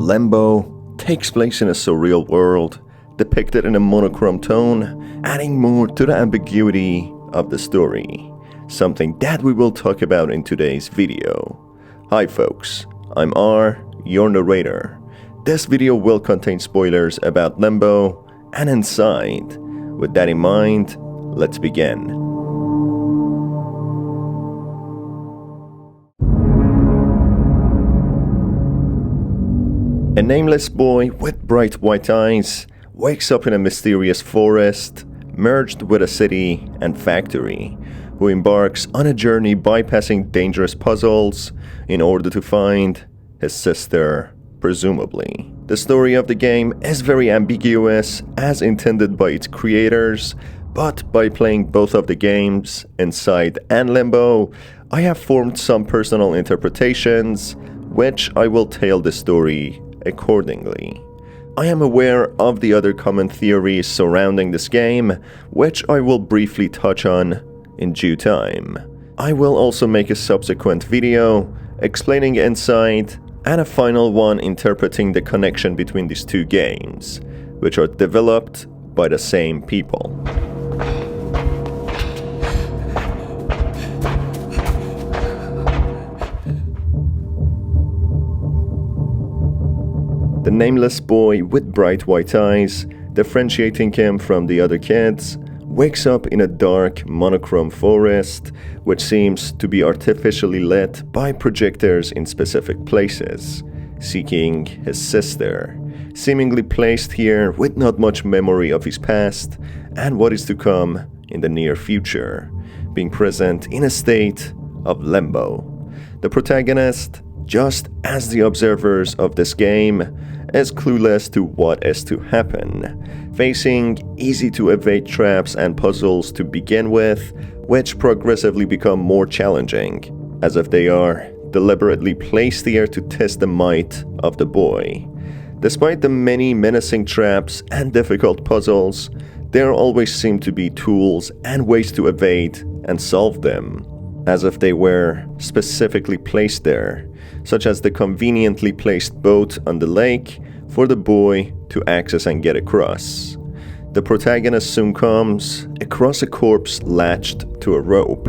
Limbo takes place in a surreal world, depicted in a monochrome tone, adding more to the ambiguity of the story, something that we will talk about in today's video. Hi folks, I'm R, your narrator. This video will contain spoilers about Limbo and Inside. With that in mind, let's begin. A nameless boy with bright white eyes wakes up in a mysterious forest, merged with a city and factory, who embarks on a journey bypassing dangerous puzzles in order to find his sister, presumably. The story of the game is very ambiguous as intended by its creators, but by playing both of the games, Inside and Limbo, I have formed some personal interpretations, which I will tell the story accordingly. I am aware of the other common theories surrounding this game, which I will briefly touch on in due time. I will also make a subsequent video explaining Inside and a final one interpreting the connection between these two games, which are developed by the same people. The nameless boy with bright white eyes, differentiating him from the other kids, wakes up in a dark, monochrome forest, which seems to be artificially lit by projectors in specific places, seeking his sister, seemingly placed here with not much memory of his past and what is to come in the near future, being present in a state of limbo. The protagonist, just as the observers of this game, is clueless to what is to happen, facing easy-to-evade traps and puzzles to begin with, which progressively become more challenging, as if they are deliberately placed here to test the might of the boy. Despite the many menacing traps and difficult puzzles, there always seem to be tools and ways to evade and solve them, as if they were specifically placed there, such as the conveniently placed boat on the lake for the boy to access and get across. The protagonist soon comes across a corpse latched to a rope,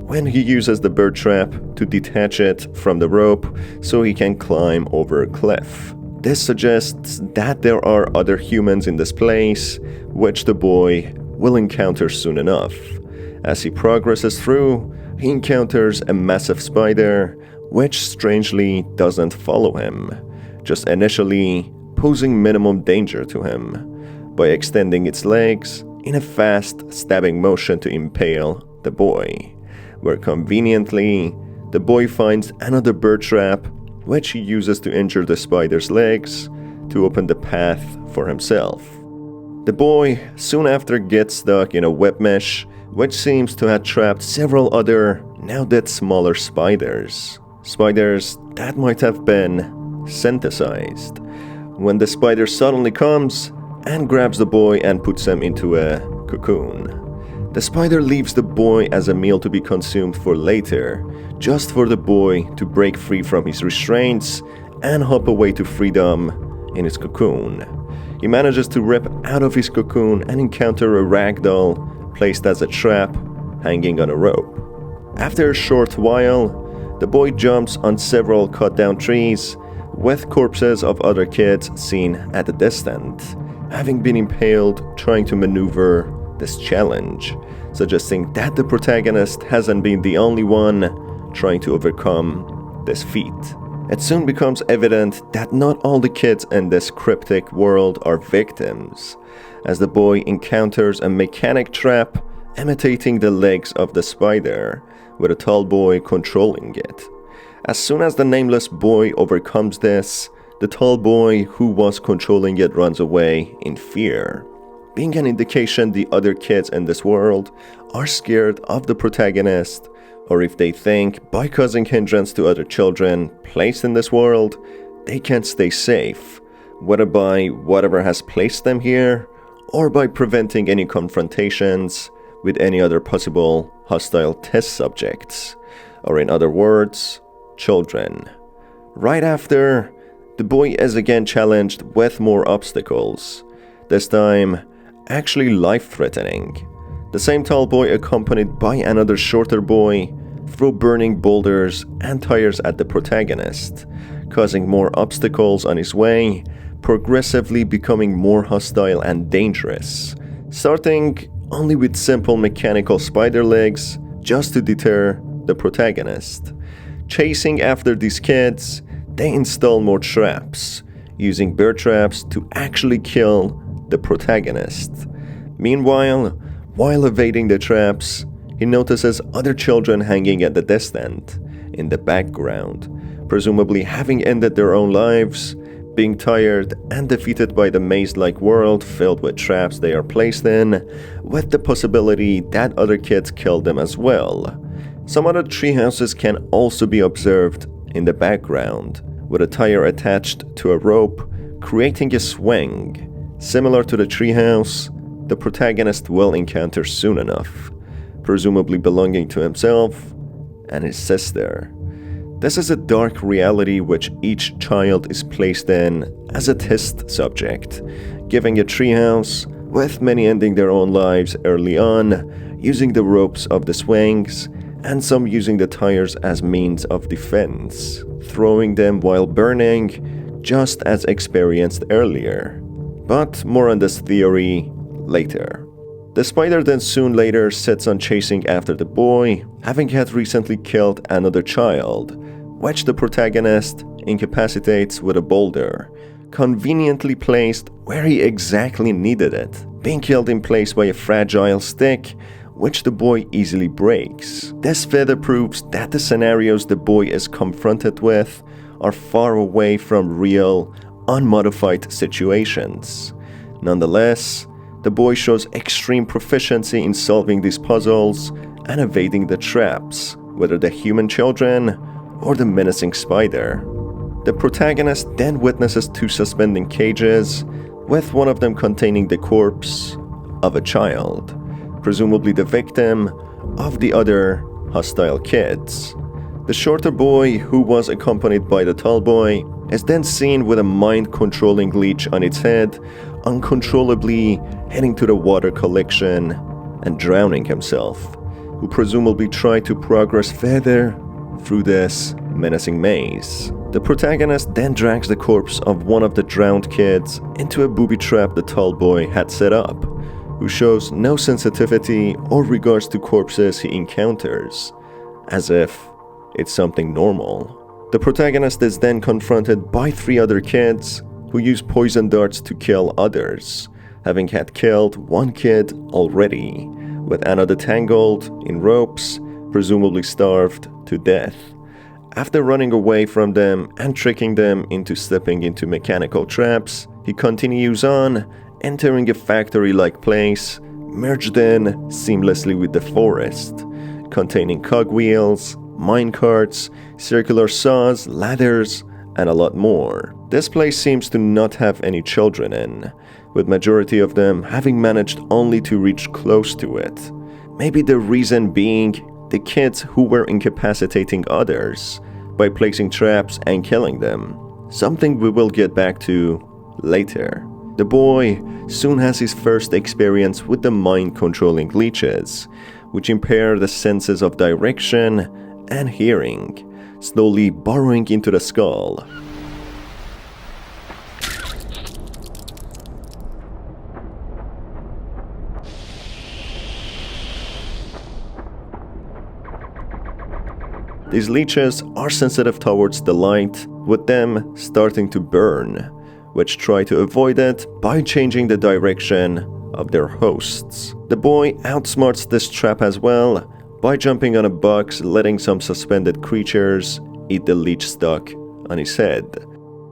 when he uses the bird trap to detach it from the rope so he can climb over a cliff. This suggests that there are other humans in this place, which the boy will encounter soon enough. As he progresses through, he encounters a massive spider, which strangely doesn't follow him, just initially posing minimum danger to him by extending its legs in a fast stabbing motion to impale the boy, where conveniently the boy finds another bird trap, which he uses to injure the spider's legs to open the path for himself. The boy soon after gets stuck in a web mesh, which seems to have trapped several other, now dead smaller spiders. Spiders that might have been synthesized, when the spider suddenly comes and grabs the boy and puts him into a cocoon. The spider leaves the boy as a meal to be consumed for later, just for the boy to break free from his restraints and hop away to freedom in his cocoon. He manages to rip out of his cocoon and encounter a ragdoll placed as a trap hanging on a rope. After a short while, the boy jumps on several cut down trees, with corpses of other kids seen at a distance, having been impaled trying to maneuver this challenge, suggesting that the protagonist hasn't been the only one trying to overcome this feat. It soon becomes evident that not all the kids in this cryptic world are victims, as the boy encounters a mechanic trap imitating the legs of the spider, with a tall boy controlling it. As soon as the nameless boy overcomes this, the tall boy who was controlling it runs away in fear, being an indication the other kids in this world are scared of the protagonist, or if they think by causing hindrance to other children placed in this world, they can stay safe, whether by whatever has placed them here, or by preventing any confrontations with any other possible hostile test subjects, or in other words, children. Right after, The boy is again challenged with more obstacles, this time actually life-threatening. The same tall boy, accompanied by another shorter boy, throw burning boulders and tires at the protagonist, causing more obstacles on his way, progressively becoming more hostile and dangerous, starting only with simple mechanical spider legs just to deter the protagonist. Chasing after these kids, they install more traps, using bear traps to actually kill the protagonist. Meanwhile, while evading the traps, he notices other children hanging at the distance, in the background, presumably having ended their own lives, being tired and defeated by the maze-like world filled with traps they are placed in, with the possibility that other kids killed them as well. Some other treehouses can also be observed in the background, with a tire attached to a rope, creating a swing. Similar to the treehouse, the protagonist will encounter soon enough, presumably belonging to himself and his sister. This is a dark reality which each child is placed in as a test subject, giving a treehouse, with many ending their own lives early on, using the ropes of the swings, and some using the tires as means of defense, throwing them while burning, just as experienced earlier. But more on this theory later. The spider then soon later sets on chasing after the boy, having had recently killed another child, which the protagonist incapacitates with a boulder, conveniently placed where he exactly needed it, being killed in place by a fragile stick, which the boy easily breaks. This further proves that the scenarios the boy is confronted with are far away from real, unmodified situations. Nonetheless, the boy shows extreme proficiency in solving these puzzles and evading the traps, whether the human children or the menacing spider. The protagonist then witnesses two suspending cages, with one of them containing the corpse of a child, presumably the victim of the other hostile kids. The shorter boy, who was accompanied by the tall boy, is then seen with a mind-controlling leech on its head, uncontrollably heading to the water collection and drowning himself, who presumably tried to progress further through this menacing maze. The protagonist then drags the corpse of one of the drowned kids into a booby trap the tall boy had set up, who shows no sensitivity or regards to corpses he encounters, as if it's something normal. The protagonist is then confronted by three other kids who use poison darts to kill others, having had killed one kid already, with another tangled in ropes, presumably starved to death. After running away from them and tricking them into stepping into mechanical traps, he continues on, entering a factory-like place, merged in seamlessly with the forest, containing cogwheels, minecarts, circular saws, ladders, and a lot more. This place seems to not have any children in, with majority of them having managed only to reach close to it. Maybe the reason being the kids who were incapacitating others by placing traps and killing them, something we will get back to later. The boy soon has his first experience with the mind-controlling leeches, which impair the senses of direction and hearing, slowly burrowing into the skull. These leeches are sensitive towards the light, with them starting to burn, which try to avoid it by changing the direction of their hosts. The boy outsmarts this trap as well by jumping on a box, letting some suspended creatures eat the leech stuck on his head,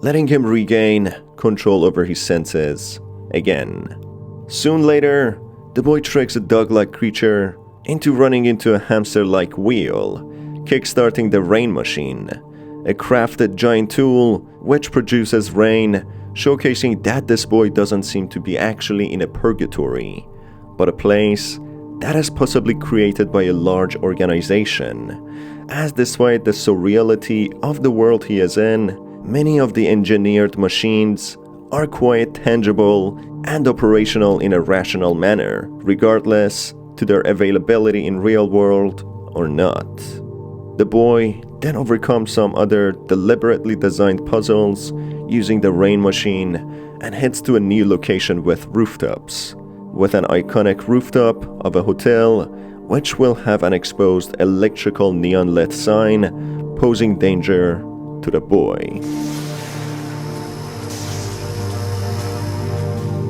letting him regain control over his senses again. Soon later, the boy tricks a dog-like creature into running into a hamster-like wheel, kickstarting the rain machine, a crafted giant tool which produces rain, showcasing that this boy doesn't seem to be actually in a purgatory, but a place that is possibly created by a large organization, as despite the surreality of the world he is in, many of the engineered machines are quite tangible and operational in a rational manner, regardless to their availability in real world or not. The boy then overcomes some other deliberately designed puzzles using the rain machine and heads to a new location with rooftops, with an iconic rooftop of a hotel which will have an exposed electrical neon lit sign posing danger to the boy.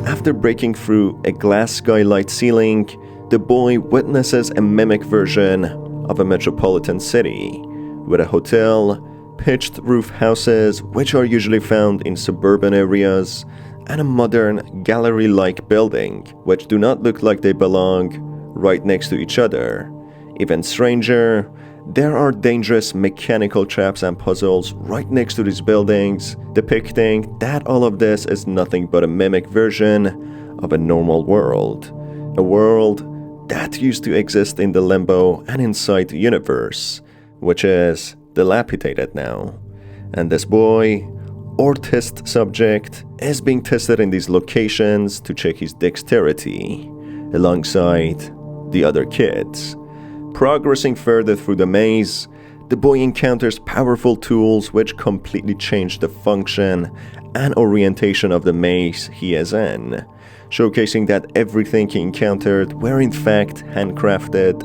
After breaking through a glass skylight ceiling, the boy witnesses a mimic version of a metropolitan city, with a hotel, pitched roof houses which are usually found in suburban areas, and a modern gallery-like building which do not look like they belong right next to each other. Even stranger, there are dangerous mechanical traps and puzzles right next to these buildings, depicting that all of this is nothing but a mimic version of a normal world. A world that used to exist in the Limbo and Inside universe, which is dilapidated now. And this boy, or test subject, is being tested in these locations to check his dexterity, alongside the other kids. Progressing further through the maze, the boy encounters powerful tools which completely change the function and orientation of the maze he is in, showcasing that everything he encountered were in fact handcrafted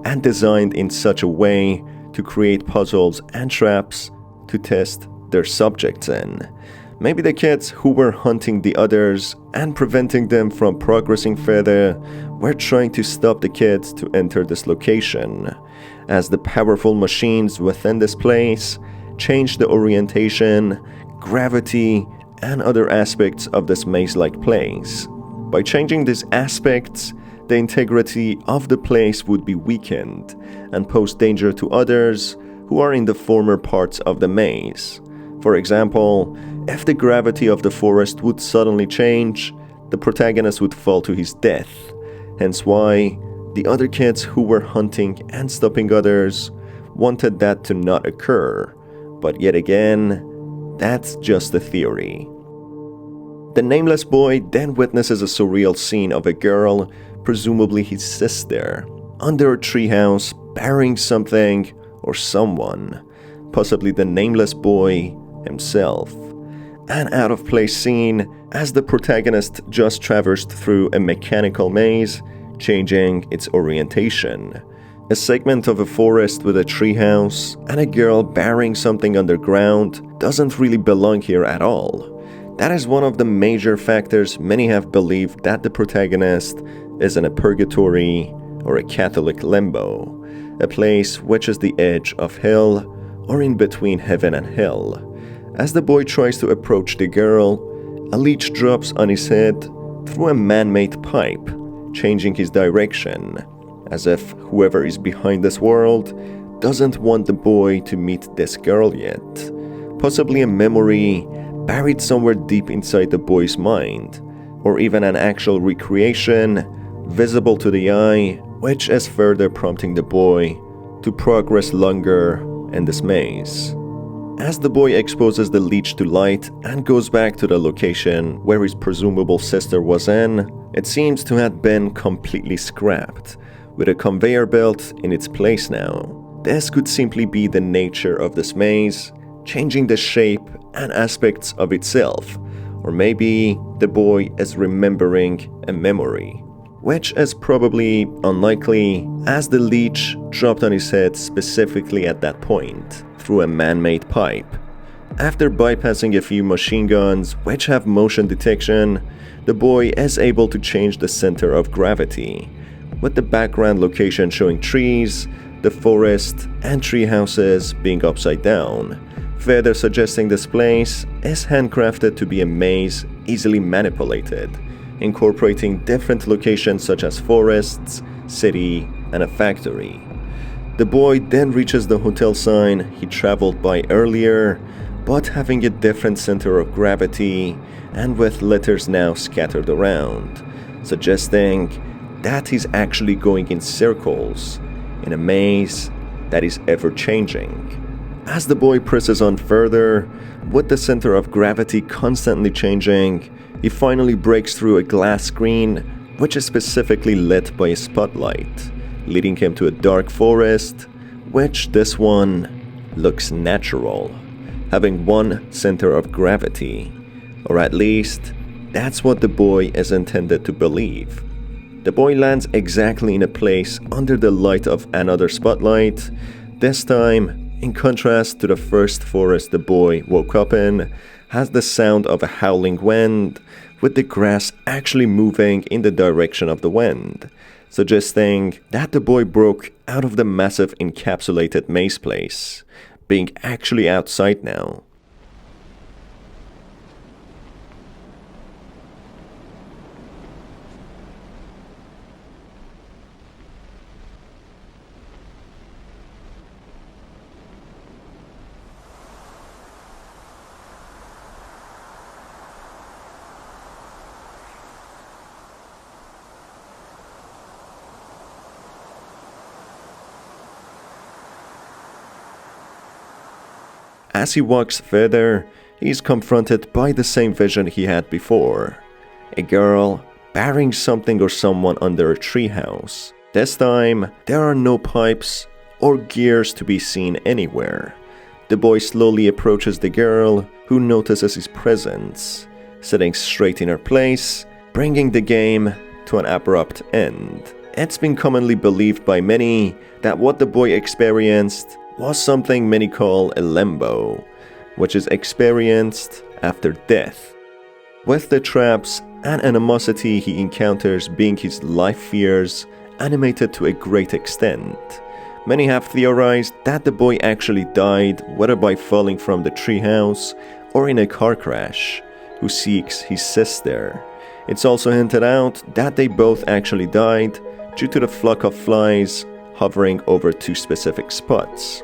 and designed in such a way to create puzzles and traps to test their subjects in. Maybe the kids who were hunting the others and preventing them from progressing further were trying to stop the kids to enter this location, as the powerful machines within this place change the orientation, gravity, and other aspects of this maze-like place. By changing these aspects, the integrity of the place would be weakened and pose danger to others who are in the former parts of the maze. For example, if the gravity of the forest would suddenly change, the protagonist would fall to his death. Hence why the other kids who were hunting and stopping others wanted that to not occur. But yet again, that's just a theory. The nameless boy then witnesses a surreal scene of a girl, presumably his sister, under a treehouse burying something or someone, possibly the nameless boy himself. An out-of-place scene as the protagonist just traversed through a mechanical maze, changing its orientation. A segment of a forest with a treehouse and a girl burying something underground doesn't really belong here at all. That is one of the major factors many have believed that the protagonist is in a purgatory or a Catholic limbo, a place which is the edge of hell or in between heaven and hell. As the boy tries to approach the girl, a leech drops on his head through a man-made pipe, changing his direction, as if whoever is behind this world doesn't want the boy to meet this girl yet. Possibly a memory buried somewhere deep inside the boy's mind, or even an actual recreation visible to the eye, which is further prompting the boy to progress longer in this maze. As the boy exposes the leech to light and goes back to the location where his presumable sister was in, it seems to have been completely scrapped, with a conveyor belt in its place now. This could simply be the nature of this maze, changing the shape and aspects of itself, or maybe the boy is remembering a memory, which is probably unlikely as the leech dropped on his head specifically at that point through a man-made pipe. After bypassing a few machine guns which have motion detection, the boy is able to change the center of gravity, with the background location showing trees, the forest, and tree houses being upside down, further suggesting this place is handcrafted to be a maze easily manipulated, incorporating different locations such as forests, city, and a factory. The boy then reaches the hotel sign he traveled by earlier, but having a different center of gravity and with letters now scattered around, suggesting that he's actually going in circles in a maze that is ever-changing. as the boy presses on further, with the center of gravity constantly changing, he finally breaks through a glass screen which is specifically lit by a spotlight, leading him to a dark forest, which this one looks natural, having one center of gravity, or at least that's what the boy is intended to believe. The boy lands exactly in a place under the light of another spotlight, this time, in contrast to the first forest the boy woke up in, has the sound of a howling wind, with the grass actually moving in the direction of the wind, suggesting that the boy broke out of the massive encapsulated maze place, being actually outside now. As he walks further, he is confronted by the same vision he had before. A girl burying something or someone under a treehouse. This time, there are no pipes or gears to be seen anywhere. The boy slowly approaches the girl, who notices his presence, sitting straight in her place, bringing the game to an abrupt end. It's been commonly believed by many that what the boy experienced was something many call a limbo, which is experienced after death, with the traps and animosity he encounters being his life fears animated to a great extent. Many have theorized that the boy actually died, whether by falling from the treehouse or in a car crash, who seeks his sister. It's also hinted out that they both actually died due to the flock of flies hovering over two specific spots.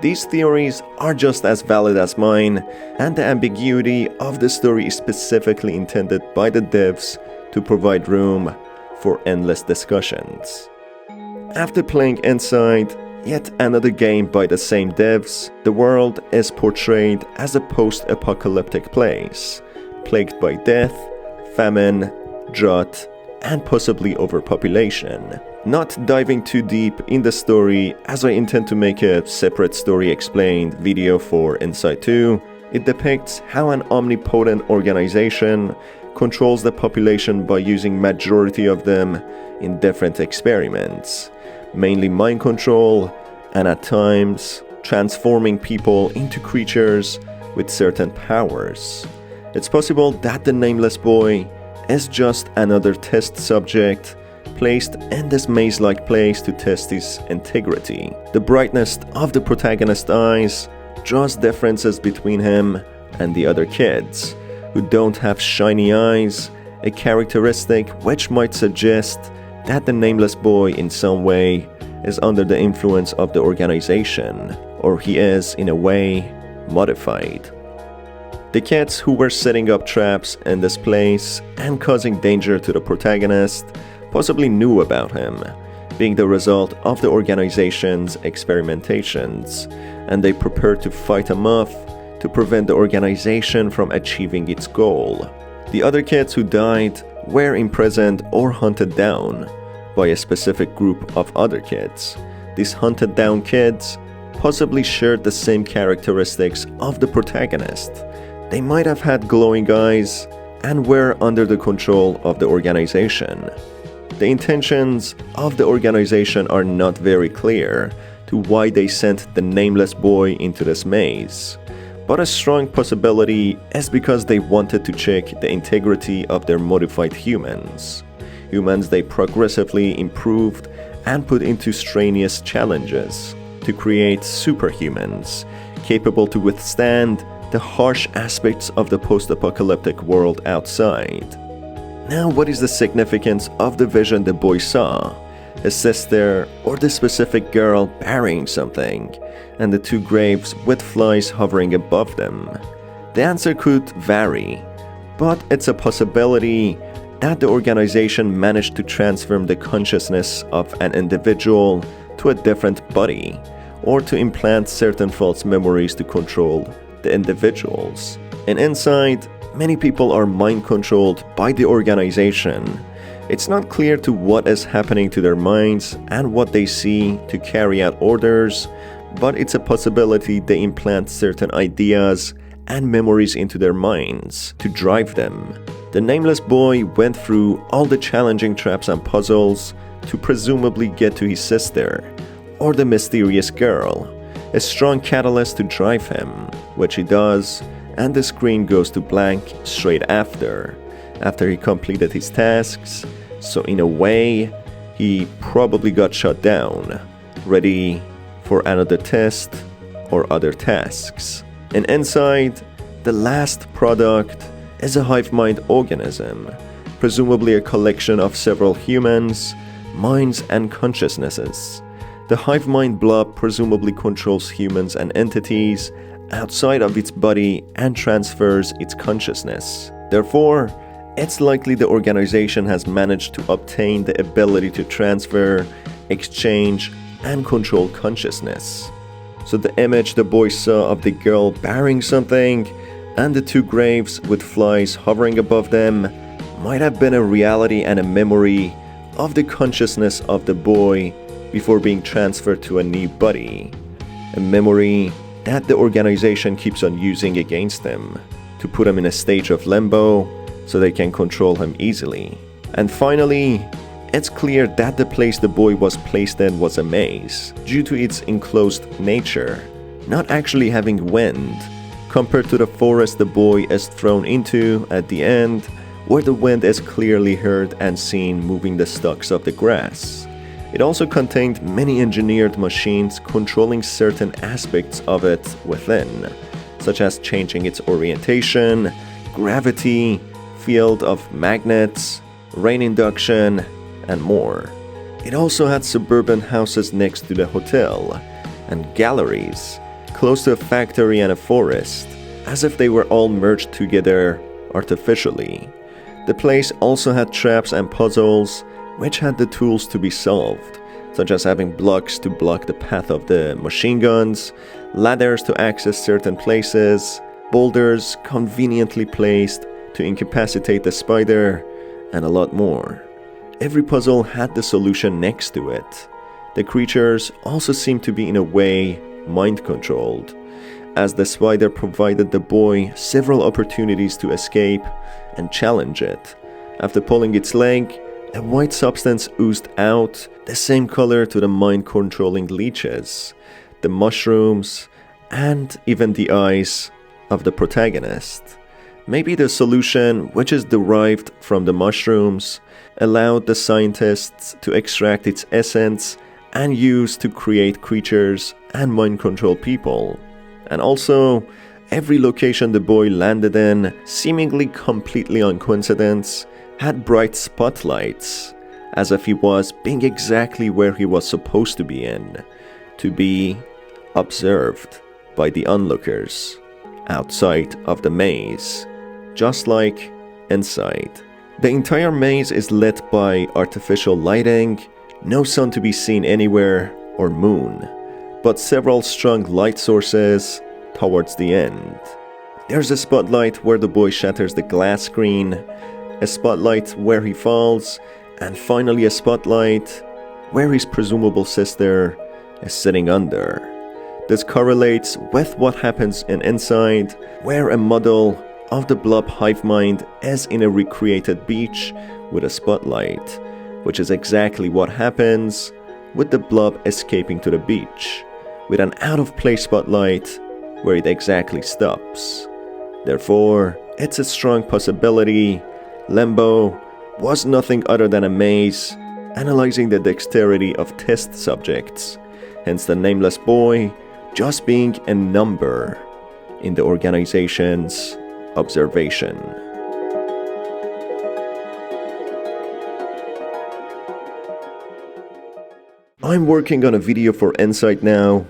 These theories are just as valid as mine, and the ambiguity of the story is specifically intended by the devs to provide room for endless discussions. After playing Inside, yet another game by the same devs, the world is portrayed as a post-apocalyptic place, plagued by death, famine, drought, and possibly overpopulation. Not diving too deep in the story, as I intend to make a separate story explained video for Inside 2, it depicts how an omnipotent organization controls the population by using majority of them in different experiments, mainly mind control, and at times transforming people into creatures with certain powers. It's possible that the nameless boy is just another test subject placed in this maze-like place to test his integrity. The brightness of the protagonist's eyes draws differences between him and the other kids, who don't have shiny eyes, a characteristic which might suggest that the nameless boy in some way is under the influence of the organization, or he is, in a way, modified. The kids who were setting up traps in this place and causing danger to the protagonist possibly knew about him, being the result of the organization's experimentations, and they prepared to fight him off to prevent the organization from achieving its goal. The other kids who died were imprisoned or hunted down by a specific group of other kids. These hunted down kids possibly shared the same characteristics of the protagonist. They might have had glowing eyes and were under the control of the organization. The intentions of the organization are not very clear to why they sent the nameless boy into this maze, but a strong possibility is because they wanted to check the integrity of their modified humans they progressively improved and put into strenuous challenges to create superhumans capable to withstand the harsh aspects of the post-apocalyptic world outside. Now, what is the significance of the vision the boy saw? His sister or the specific girl burying something, and the two graves with flies hovering above them? The answer could vary, but it's a possibility that the organization managed to transform the consciousness of an individual to a different body, or to implant certain false memories to control the individuals. And inside, many people are mind-controlled by the organization. It's not clear to what is happening to their minds and what they see to carry out orders, but it's a possibility they implant certain ideas and memories into their minds to drive them. The nameless boy went through all the challenging traps and puzzles to presumably get to his sister, or the mysterious girl, a strong catalyst to drive him, which he does, and the screen goes to blank straight after he completed his tasks, so in a way, he probably got shut down, ready for another test or other tasks. And inside, the last product is a hive mind organism, presumably a collection of several humans, minds and consciousnesses. The hive mind blob presumably controls humans and entities outside of its body and transfers its consciousness. Therefore, it's likely the organization has managed to obtain the ability to transfer, exchange, and control consciousness. So the image the boy saw of the girl bearing something and the two graves with flies hovering above them might have been a reality and a memory of the consciousness of the boy before being transferred to a new body. A memory that the organization keeps on using against him to put him in a stage of limbo so they can control him easily. And finally, it's clear that the place the boy was placed in was a maze due to its enclosed nature, not actually having wind, compared to the forest the boy is thrown into at the end, where the wind is clearly heard and seen moving the stalks of the grass. It also contained many engineered machines controlling certain aspects of it within, such as changing its orientation, gravity, field of magnets, rain induction, and more. It also had suburban houses next to the hotel, and galleries close to a factory and a forest, as if they were all merged together artificially. The place also had traps and puzzles which had the tools to be solved, such as having blocks to block the path of the machine guns, ladders to access certain places, boulders conveniently placed to incapacitate the spider, and a lot more. Every puzzle had the solution next to it. The creatures also seemed to be in a way mind-controlled, as the spider provided the boy several opportunities to escape and challenge it. After pulling its leg, a white substance oozed out, the same color to the mind-controlling leeches, the mushrooms, and even the eyes of the protagonist. Maybe the solution, which is derived from the mushrooms, allowed the scientists to extract its essence and use to create creatures and mind-control people. And also, every location the boy landed in, seemingly completely on coincidence, had bright spotlights, as if he was being exactly where he was supposed to be in, to be observed by the onlookers outside of the maze, just like inside. The entire maze is lit by artificial lighting, no sun to be seen anywhere or moon, but several strong light sources towards the end. There's a spotlight where the boy shatters the glass screen, a spotlight where he falls, and finally a spotlight where his presumable sister is sitting under. This correlates with what happens in Inside, where a model of the blob hive mind is in a recreated beach with a spotlight, which is exactly what happens with the blob escaping to the beach, with an out-of-place spotlight where it exactly stops. Therefore, it's a strong possibility Limbo was nothing other than a maze analyzing the dexterity of test subjects, hence the nameless boy just being a number in the organization's observation. I'm working on a video for Inside now,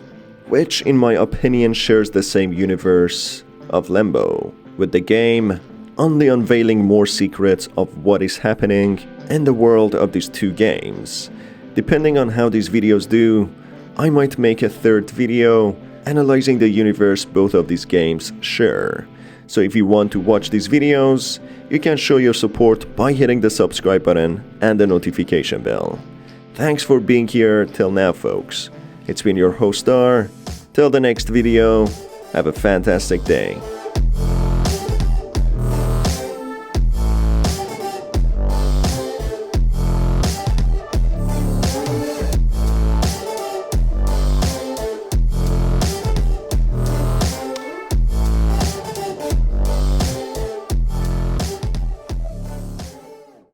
which in my opinion shares the same universe of Limbo, with the game only unveiling more secrets of what is happening in the world of these two games. Depending on how these videos do, I might make a third video analyzing the universe both of these games share. So if you want to watch these videos, you can show your support by hitting the subscribe button and the notification bell. Thanks for being here till now, folks. It's been your host Star. Till the next video, have a fantastic day.